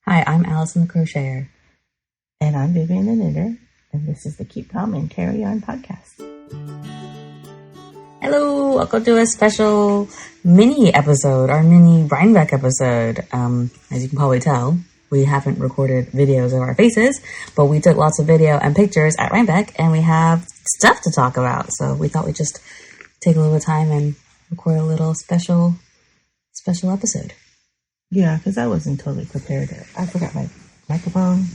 Hi, I'm Alyson the Crocheter. And I'm Vivian the Knitter, and this is the Keep Calm and Carry On podcast. Hello, welcome to a special mini episode, our mini Rhinebeck episode. As you can probably tell, we haven't recorded videos of our faces, but we took lots of video and pictures at Rhinebeck, and we have stuff to talk about. So we thought we'd just take a little time and record a little special episode. Yeah, because I wasn't totally prepared. I forgot my microphone.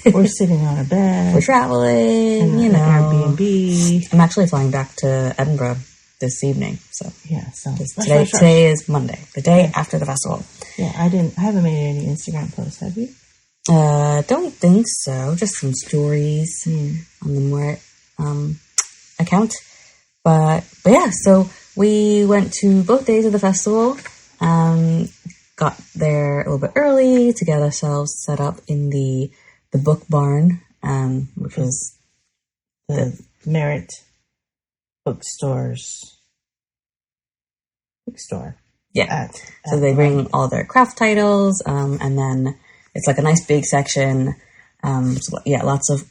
We're sitting on a bed. We're traveling, you know. Airbnb. I'm actually flying back to Edinburgh this evening. So yeah, so today is Monday, the day after the festival. Yeah, I haven't made any Instagram posts, have you? Don't think so. Just some stories on the Murit account. But yeah, so we went to both days of the festival. Got there a little bit early to get ourselves set up in the book barn, which was the Merit bookstore. Yeah. So they bring all their craft titles, and then it's like a nice big section. Lots of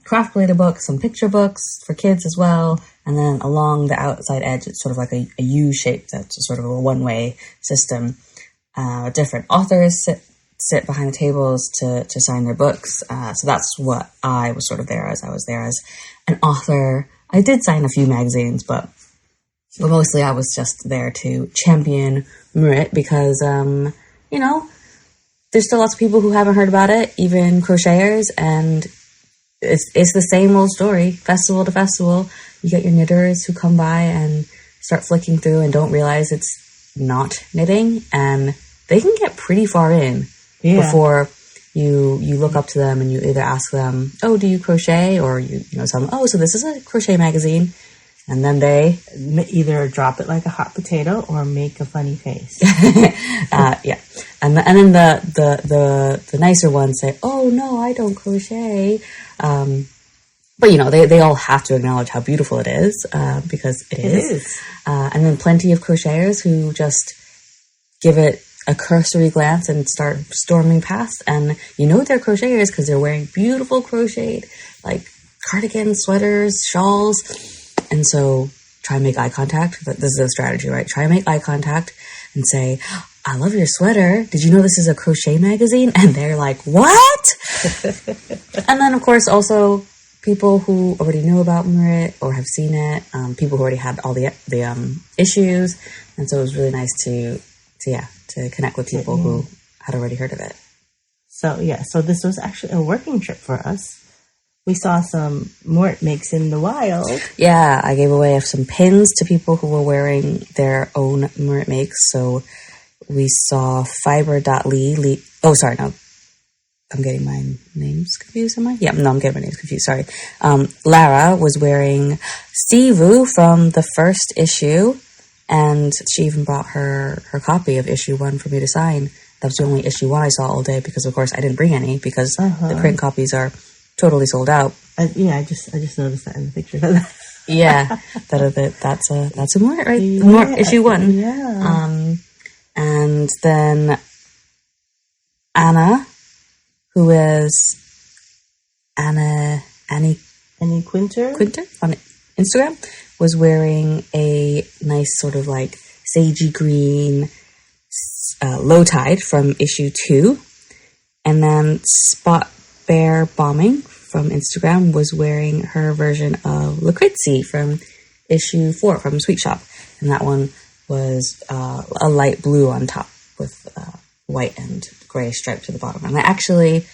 craft-related books, some picture books for kids as well. And then along the outside edge, it's sort of like a U shape that's sort of a one-way system. Different authors sit behind the tables to sign their books. So that's what I was sort of there as. I was there as an author. I did sign a few magazines, but mostly I was just there to champion Murit because, there's still lots of people who haven't heard about it, even crocheters, and it's the same old story, festival to festival. You get your knitters who come by and start flicking through and don't realize it's not knitting, and they can get pretty far in before you look up to them and you either ask them, oh, do you crochet? Or you tell them, oh, so this is a crochet magazine. And then they either drop it like a hot potato or make a funny face. Yeah. And then the nicer ones say, oh, no, I don't crochet. But, they all have to acknowledge how beautiful it is, because it is. And then plenty of crocheters who just give it a cursory glance and start storming past. And they're crocheters because they're wearing beautiful crocheted, like cardigans, sweaters, shawls. And so try and make eye contact. This is a strategy, right? Try and make eye contact and say, I love your sweater. Did you know this is a crochet magazine? And they're like, what? And then, of course, also people who already know about Murit or have seen it, people who already had all the issues. And so it was really nice to connect with people who had already heard of it. So this was actually a working trip for us. We saw some Murit makes in the wild. Yeah, I gave away some pins to people who were wearing their own Murit makes. So we saw fiber.lee. Oh, sorry, no. I'm getting my names confused, am I? Yeah, no, I'm getting my names confused, sorry. Lara was wearing Sivu from the first issue, and she even brought her copy of issue 1 for me to sign. That was the only issue 1 I saw all day because, of course, I didn't bring any because the print copies are totally sold out. I just noticed that in the picture. Yeah, that's a Murit, right? Yeah, Murit issue 1. Yeah. And then Anna, who is Annie Quinter on Instagram, was wearing a nice sort of like sagey green low tide from issue 2, and then Spot Bear Bombing from Instagram was wearing her version of Lucrezia from issue 4 from Sweet Shop, and that one was a light blue on top with white and gray stripe to the bottom. And I actually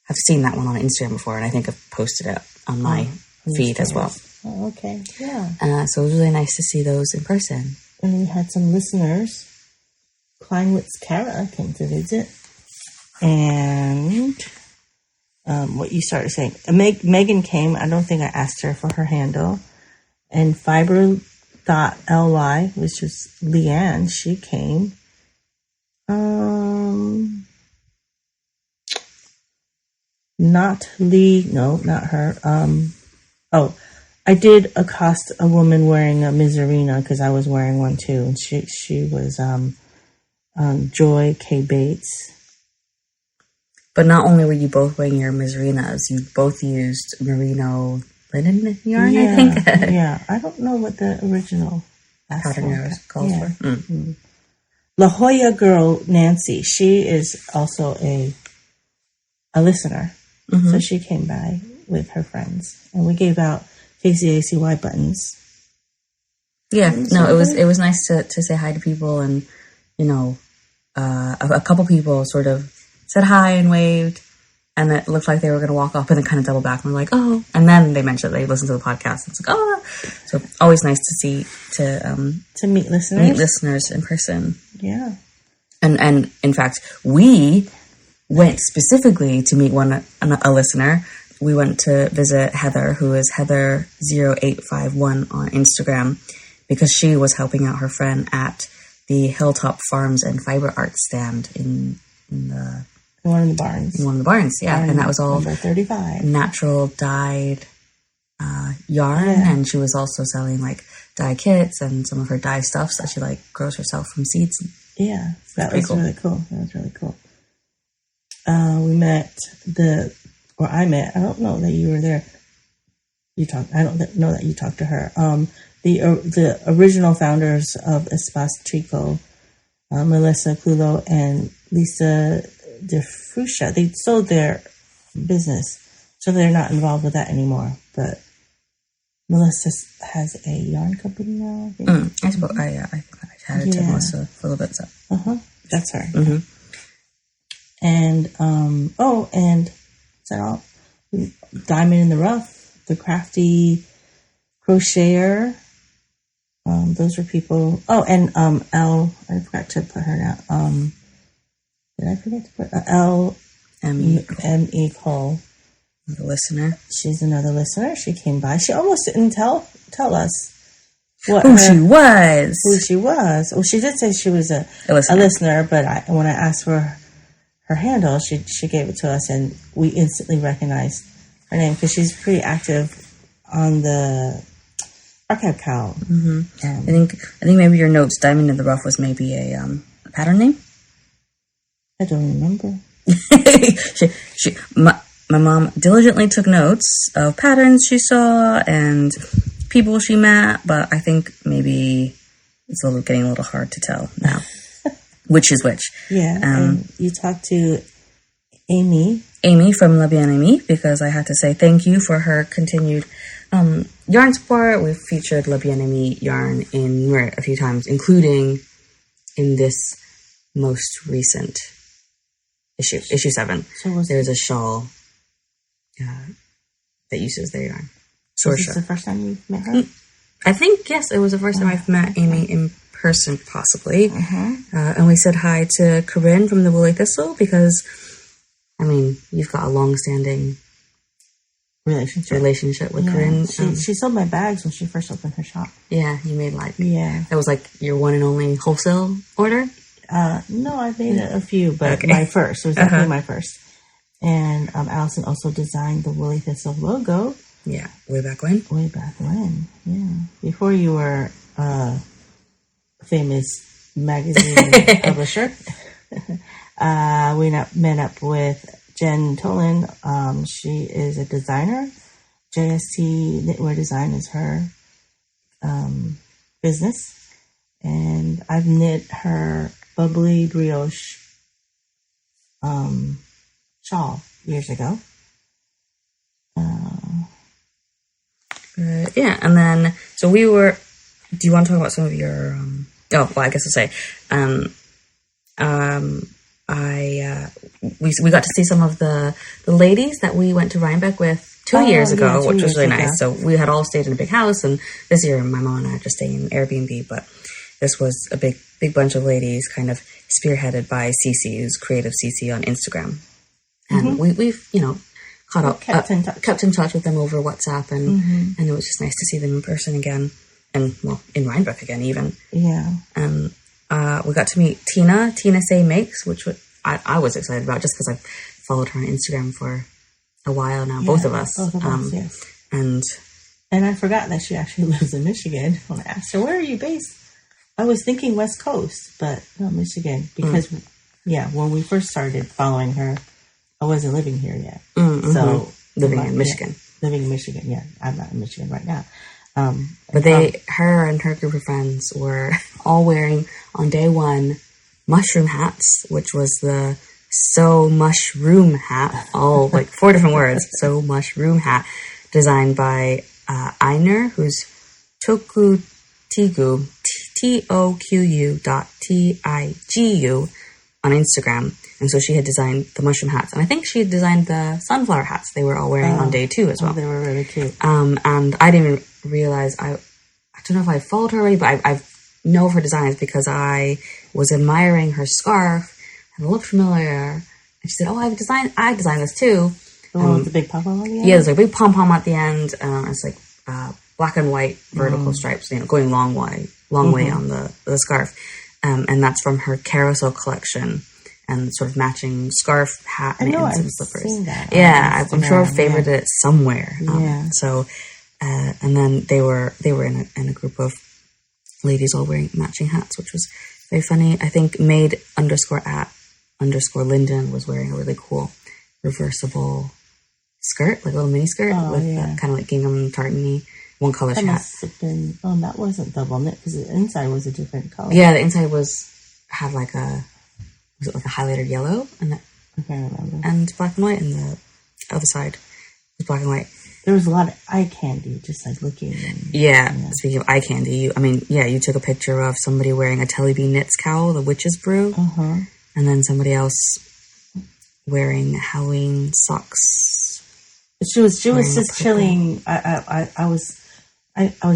have seen that one on Instagram before, and I think I've posted it on my feed as well. Oh, okay, yeah. So it was really nice to see those in person. And we had some listeners. Kleinwitz Kara came to visit, and what you started saying. Megan came. I don't think I asked her for her handle. And Fiber.ly, which is Leanne, she came. Not Lee. No, not her. I did accost a woman wearing a Miserina because I was wearing one too, and she was Joy K. Bates. But not only were you both wearing your Mizrinas, you both used merino linen yarn, I think. Yeah, I don't know what the original pattern calls for. La Jolla girl Nancy, she is also a listener. So she came by with her friends, and we gave out KCACY buttons. Yeah, no, it was nice to say hi to people, and a couple people sort of said hi and waved, and it looked like they were going to walk off, and then kind of double back and we're like, oh, and then they mentioned they listened to the podcast. And it's like, oh, so always nice to see to meet listeners in person. Yeah, and in fact, we went specifically to meet a listener. We went to visit Heather, who is Heather0851 on Instagram, because she was helping out her friend at the Hilltop Farms and Fiber Art stand in one of the barns. In one of the barns, yeah. And that was all number 35. Natural dyed yarn. Yeah. And she was also selling like dye kits and some of her dye stuffs that she like grows herself from seeds. Yeah, that was really cool. That was really cool. I don't know that you were there. I don't know that you talked to her. The original founders of Espace Tricot, Melissa Clulo and Lisa DeFruscia, they sold their business, so they're not involved with that anymore. But Melissa has a yarn company now. I think. I chatted to Melissa for a little bit. So. That's her. Mm-hmm. And and is that all? Diamond in the Rough, the crafty crocheter. Those were people. Oh, and Elle. I forgot to put her down. Did I forget to put Elle M.E. Cole? The listener. She's another listener. She came by. She almost didn't tell us who she was. Well, she did say she was a listener, but when I asked for her handle, she gave it to us, and we instantly recognized her name because she's pretty active on the Archive Cow. Mm-hmm. I think maybe your notes, Diamond in the Rough, was maybe a pattern name. I don't remember. My mom diligently took notes of patterns she saw and people she met, but I think maybe it's getting a little hard to tell now. Which is which. Yeah. And you talked to Amy from La Bien Aimée, because I had to say thank you for her continued yarn support. We've featured La Bien Aimée yarn a few times, including in this most recent issue 7. So there's a shawl that uses their yarn. Was this the first time you met her? I think, yes, it was the first time I've met Amy in person, possibly. And we said hi to Corinne from the Woolly Thistle because, you've got a long-standing relationship with Corinne. She sold my bags when she first opened her shop. Yeah, you made that was your one and only wholesale order? No, I've made a few, but my first. It was definitely my first. And Alyson also designed the Woolly Thistle logo. Yeah, way back when. Yeah. Before you were a famous magazine publisher. We met up with Jen Tolan. She is a designer. JST Knitwear Design is her business. And I've knit her bubbly brioche shawl years ago. And then, so we were, do you want to talk about some of your, I guess I'll say, we got to see some of the ladies that we went to Rhinebeck with 2 years ago, which was really nice. So we had all stayed in a big house, and this year my mom and I are just staying in Airbnb, but this was a big bunch of ladies kind of spearheaded by Cece, who's Creative Cece on Instagram. And we've, caught up, kept in touch with them over WhatsApp, and it was just nice to see them in person again, and in Rhinebeck again even. Yeah. We got to meet Tina Say Makes, which I was excited about just because I've followed her on Instagram for a while now, both of us. Yes. And I forgot that she actually lives in Michigan. When I asked her, where are you based? I was thinking West Coast, but no, Michigan, because when we first started following her I wasn't living here yet. Mm-hmm. So living in Michigan. Yeah, living in Michigan, yeah. I'm not in Michigan right now. But her and her group of friends were all wearing, on day one, mushroom hats, which was the So Mushroom hat, all like 4 different words, So Mushroom hat, designed by Einer, who's Tokutigu, TOQU.TIGU on Instagram. And so she had designed the mushroom hats. And I think she had designed the sunflower hats they were all wearing on day 2 as well. They were really cute. And I didn't even realize, I don't know if I followed her already, but I know of her designs because I was admiring her scarf and it looked familiar. And she said, I designed this too. The one with the big pom-pom on the end? Yeah, there's like a big pom-pom at the end. It's like black and white vertical stripes, going long way on the scarf. And that's from her carousel collection. And sort of matching scarf, hat, and slippers. Seen that I'm sure I've favorited it somewhere. So, and then they were in a group of ladies all wearing matching hats, which was very funny. I think maid_at_Linden was wearing a really cool reversible skirt, like a little mini skirt with kind of like gingham tartany, one color hat. Must have been, that wasn't double knit because the inside was a different color. Yeah, the inside had like a highlighted yellow and black and white, and the other side was black and white. There was a lot of eye candy, just like looking. Speaking of eye candy, you took a picture of somebody wearing a Telly Bee Knits cowl, the witch's brew, and then somebody else wearing Halloween socks. She was just chilling. I was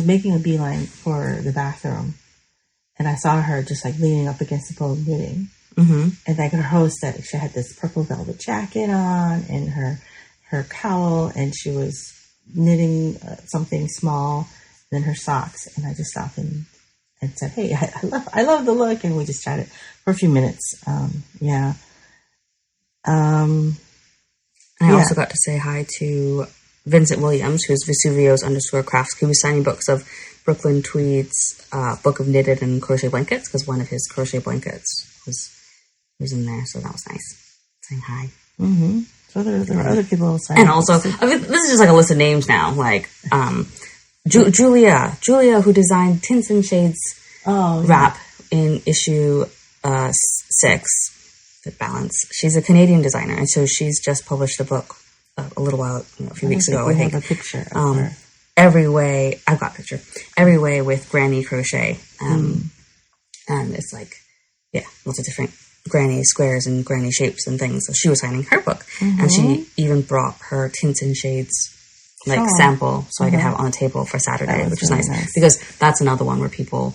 making a beeline for the bathroom, and I saw her just like leaning up against the pole knitting. Mm-hmm. And like her host said, she had this purple velvet jacket on and her cowl, and she was knitting something small, and then her socks. And I just stopped and said, "Hey, I love the look," and we just chatted for a few minutes. I also got to say hi to Vincent Williams, who's Vesuvio's_crafts, who was signing books of Brooklyn Tweed's book of knitted and crochet blankets, because one of his crochet blankets was in there, so that was nice. Saying hi. Mm-hmm. So there were other people signing. And also, this is just like a list of names now, like Julia, who designed Tints and Shades wrap in issue 6, Fit Balance. She's a Canadian designer, and so she's just published a book a little while, a few weeks ago, I think. I have a picture of her. Every Way, I've got a picture. Every Way with Granny Crochet. And it's like, lots of different granny squares and granny shapes and things. So she was signing her book. And she even brought her Tints and Shades sample so I could have it on the table for Saturday, which is really nice. Because that's another one where people,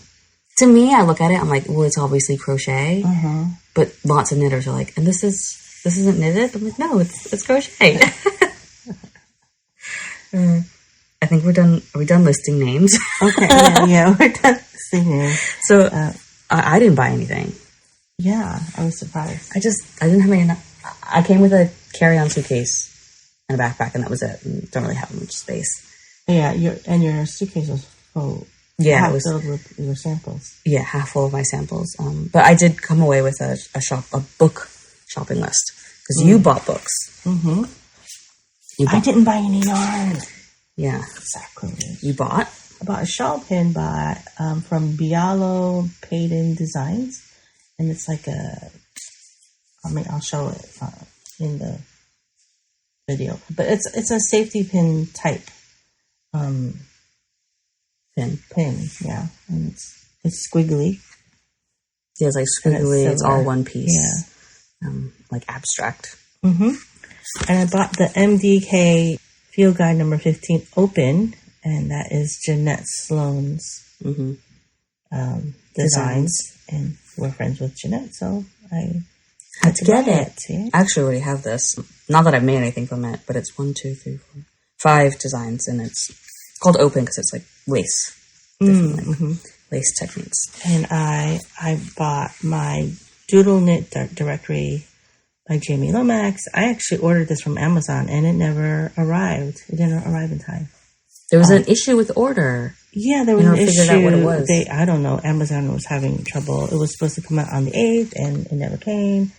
to me, I look at it, I'm like, well, it's obviously crochet. But lots of knitters are like, and this isn't knitted? I'm like, no, it's crochet. I think we're done. Are we done listing names? Okay, yeah, we're done listing names. So I didn't buy anything. Yeah, I was surprised. I didn't have enough. I came with a carry-on suitcase and a backpack, and that was it. Don't really have much space. Yeah, your suitcase was full. Yeah, it was filled with your samples. Yeah, half full of my samples. But I did come away with a book shopping list because you bought books. Mm-hmm. I didn't buy any yarn. Yeah, exactly. You bought? I bought a shawl pin from Bialo Payton Designs. And it's like I'll show it in the video. But it's a safety pin type pin, yeah. And it's squiggly. Yeah, it's like squiggly. It's all one piece. Yeah. Like abstract. Mm-hmm. And I bought the MDK Field Guide number 15 open, and that is Jeanette Sloan's designs. And we're friends with Jeanette, so I had to get it. Yeah. I actually already have this. Not that I've made anything from it, but it's 1, 2, 3, 4, 5 designs, and it's called open because it's like lace. Lace techniques. And I bought my Doodle Knit Directory by Jamie Lomax. I actually ordered this from Amazon, and it never arrived. It didn't arrive in time. There was an issue with the order. Yeah, there was an issue. Figured out what it was. I don't know. Amazon was having trouble. It was supposed to come out on the 8th, and it never came.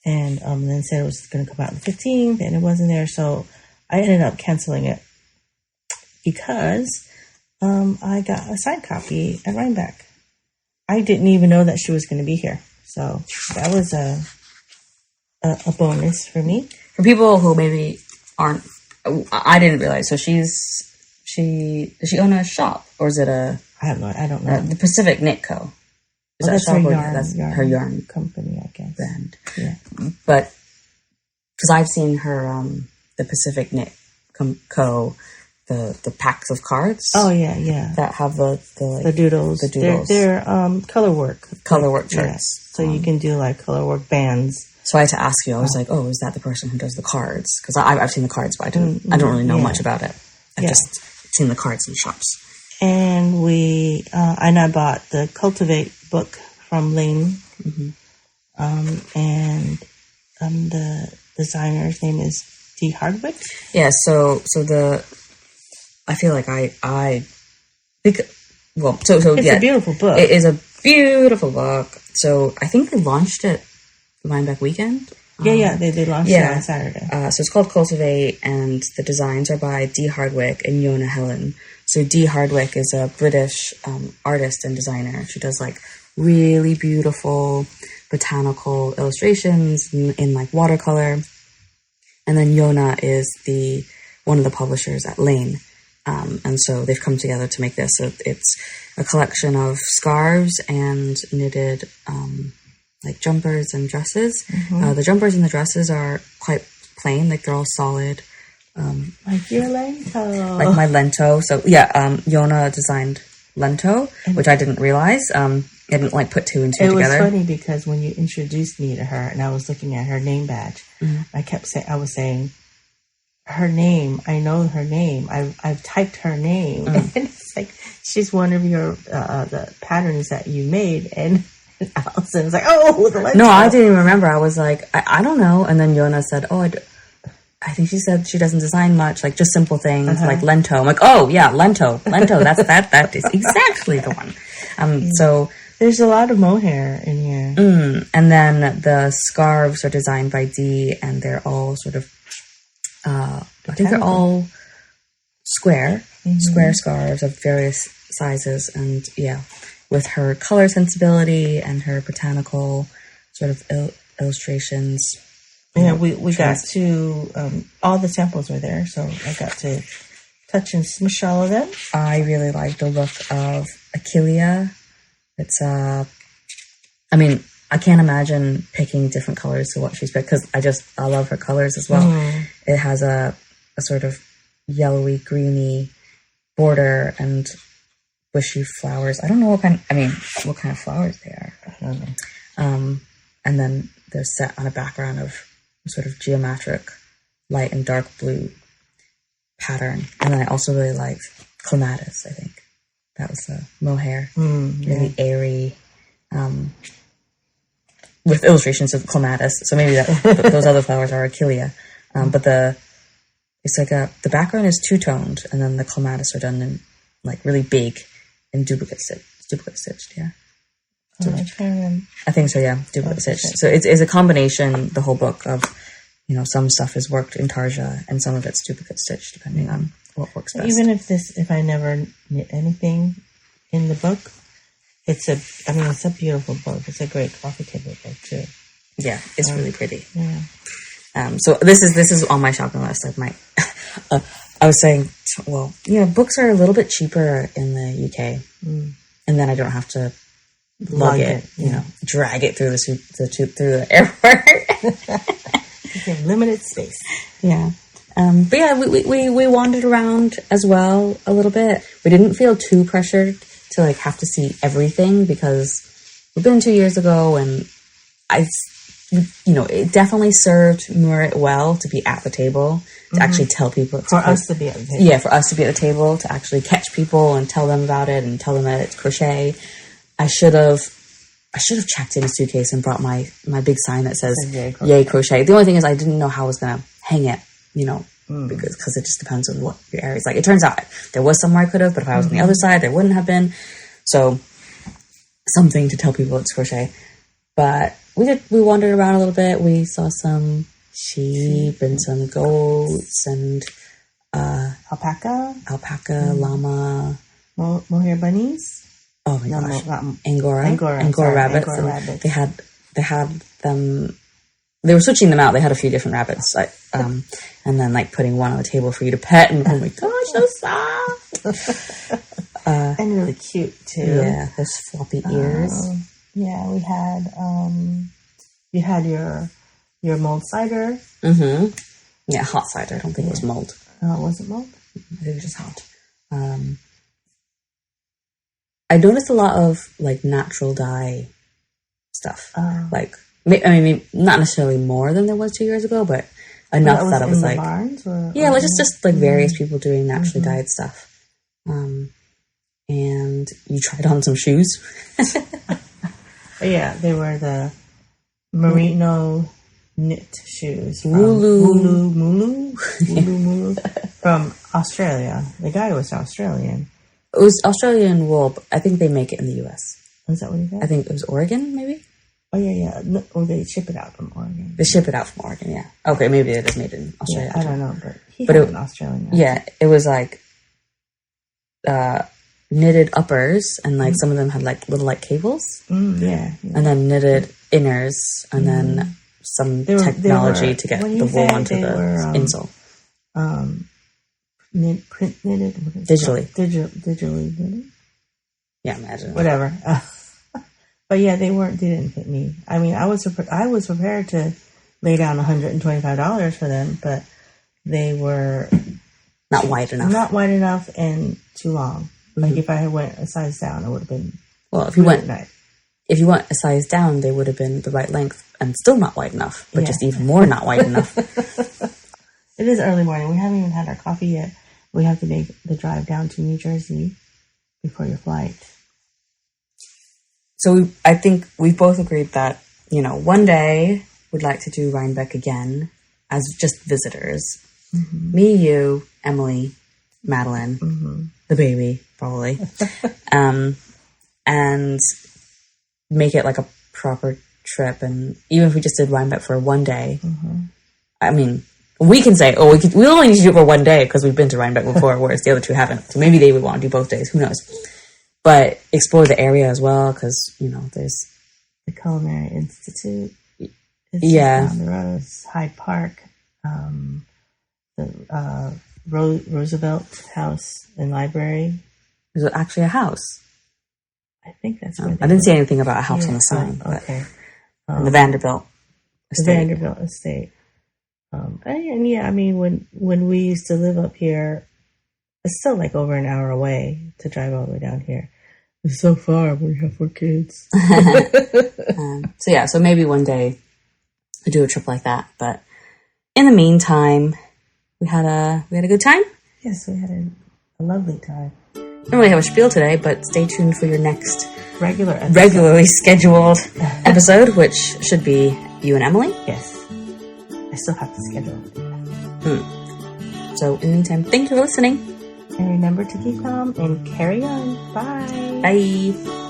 And then said it was going to come out on the 15th, and it wasn't there. So I ended up canceling it because I got a signed copy at Rhinebeck. I didn't even know that she was going to be here. So that was a bonus for me. For people who maybe aren't, I didn't realize. So does she own a shop, or is it I don't know. The Pacific Knit Co. Is that that's shop, her or yarn, that's her yarn company, I guess. Brand. Yeah. But because I've seen her, the Pacific Knit Co. The packs of cards. Oh yeah. That have the doodles. The doodles. They're color work. Color work charts. Yeah. So you can do like color work bands. So I had to ask you. I was like, "Oh, is that the person who does the cards?" Because I've seen the cards, but I don't really know much about it. I've just seen the cards in shops. And I bought the Cultivate book from Lane, and the designer's name is Dee Hardwick. Yeah. So I feel like it's a beautiful book. It is a beautiful book. So I think they launched it Rhinebeck weekend. They launched it on Saturday. So it's called Cultivate, and the designs are by Dee Hardwick and Yona Helen. So Dee Hardwick is a British artist and designer. She does like really beautiful botanical illustrations in like watercolor. And then Yona is one of the publishers at Lane. And so they've come together to make this. So it's a collection of scarves and knitted like jumpers and dresses. The jumpers and the dresses are quite plain, like they're all solid. Like your lento. Like my lento. So Yona designed lento, which I didn't realize. I didn't like put two and two together. It was funny because when you introduced me to her and I was looking at her name badge, I was saying, her name, I know her name. I've typed her name. And it's like, she's one of your, the patterns that you made. And Alyson's like, oh, the lento. No, I didn't even remember. I was like, I don't know. And then Yona said, I think she said she doesn't design much, like just simple things like lento. I'm like, oh yeah, lento. That is exactly the one. So there's a lot of mohair in here. And then the scarves are designed by Dee, and they're all sort of, I think they're all square scarves of various sizes, and with her color sensibility and her botanical sort of illustrations. Yeah, we got to, all the samples were there, so I got to touch and smush all of them. I really like the look of Achillea. It's, I can't imagine picking different colors to what she's picked, because I love her colors as well. It has a sort of yellowy, greeny border and bushy flowers. I don't know what kind of flowers they are. I don't know. And then they're set on a background of sort of geometric light and dark blue pattern. And then I also really liked clematis, I think. That was the mohair. Really airy, with illustrations of clematis. So maybe those other flowers are Achillea. But it's like the background is two-toned, and then the clematis are done in like really big and duplicate stitched, yeah. I think so, yeah. Duplicate stitched. So it's a combination, the whole book, of, some stuff is worked in tarja and some of it's duplicate stitched, depending on what works best. Even if I never knit anything in the book, it's a beautiful book. It's a great coffee table book too. Yeah, it's really pretty. Yeah. So this is on my shopping list. I was saying, books are a little bit cheaper in the UK, and then I don't have to lug it, drag it through the airport. You have limited space. Yeah. But yeah, we wandered around as well a little bit. We didn't feel too pressured to like have to see everything, because we've been 2 years ago, and it definitely served Murat well to be at the table, to actually tell people. For us to be at the table. Yeah, for us to be at the table, to actually catch people and tell them about it and tell them that it's crochet. I should have checked in a suitcase and brought my big sign that says Yay Crochet. The only thing is I didn't know how I was going to hang it, because it just depends on what your area is like. It turns out there was somewhere I could have, but if I was on the other side, there wouldn't have been. So something to tell people it's crochet. But we wandered around a little bit. We saw some sheep and some goats and alpaca, llama, mohair bunnies. Oh my gosh, Angora rabbits. Rabbits. They had them. They were switching them out. They had a few different rabbits, and then like putting one on the table for you to pet. And oh my gosh, so soft and really cute too. Yeah, those floppy ears. Yeah, we had you had your mulled cider. Mm-hmm. Yeah, hot cider. I don't think it was mulled. Oh, was it mulled? I think it was just hot. I noticed a lot of like natural dye stuff. Like, I mean, not necessarily more than there was 2 years ago, but enough that it was like, barns or like just like various people doing naturally dyed stuff. And you tried on some shoes. Yeah, they were the merino knit shoes from Mulu from Australia. The guy was Australian. It was Australian wool, but I think they make it in the U.S. Is that what he said? I think it was Oregon, maybe? Oh, yeah. No, or they ship it out from Oregon. They ship it out from Oregon, yeah. Okay, maybe it is made in Australia. Yeah, I don't know, but he had an Australian accent. Yeah, it was like knitted uppers, and like some of them had like little like cables. Yeah. And then knitted inners, and then some technology to get the wool onto the insole. Print knitted? Digitally. Digitally knitted? Yeah, imagine. Whatever. But yeah, they didn't fit me. I mean, I was prepared to lay down $125 for them, but they were not wide enough. Not wide enough and too long. Like if I had went a size down, it would have been. Well, if you went a size down, they would have been the right length and still not wide enough, but just even more not wide enough. It is early morning. We haven't even had our coffee yet. We have to make the drive down to New Jersey before your flight. So I think we've both agreed that, one day we'd like to do Rhinebeck again as just visitors. Mm-hmm. Me, you, Emily, Madeline, the baby, probably. And make it like a proper trip. And even if we just did Rhinebeck for one day, I mean, we can say, we only need to do it for one day because we've been to Rhinebeck before, whereas the other two haven't. So maybe they would want to do both days. Who knows? But explore the area as well because, there's the Culinary Institute. Down the road is Hyde Park. The Roosevelt House and Library. Is it actually a house? I think that's I didn't see anything about a house on the sign. Okay. The Vanderbilt Estate. And yeah, I mean, when we used to live up here, it's still like over an hour away to drive all the way down here. It's so far when we have 4 kids. So maybe one day we'll do a trip like that. But in the meantime, we had a good time. Yes, we had a lovely time. Don't really have a spiel today, but stay tuned for your next regularly scheduled episode, which should be you and Emily. Yes. I still have to schedule it. So in the meantime, thank you for listening. And remember to keep calm and carry on. Bye. Bye.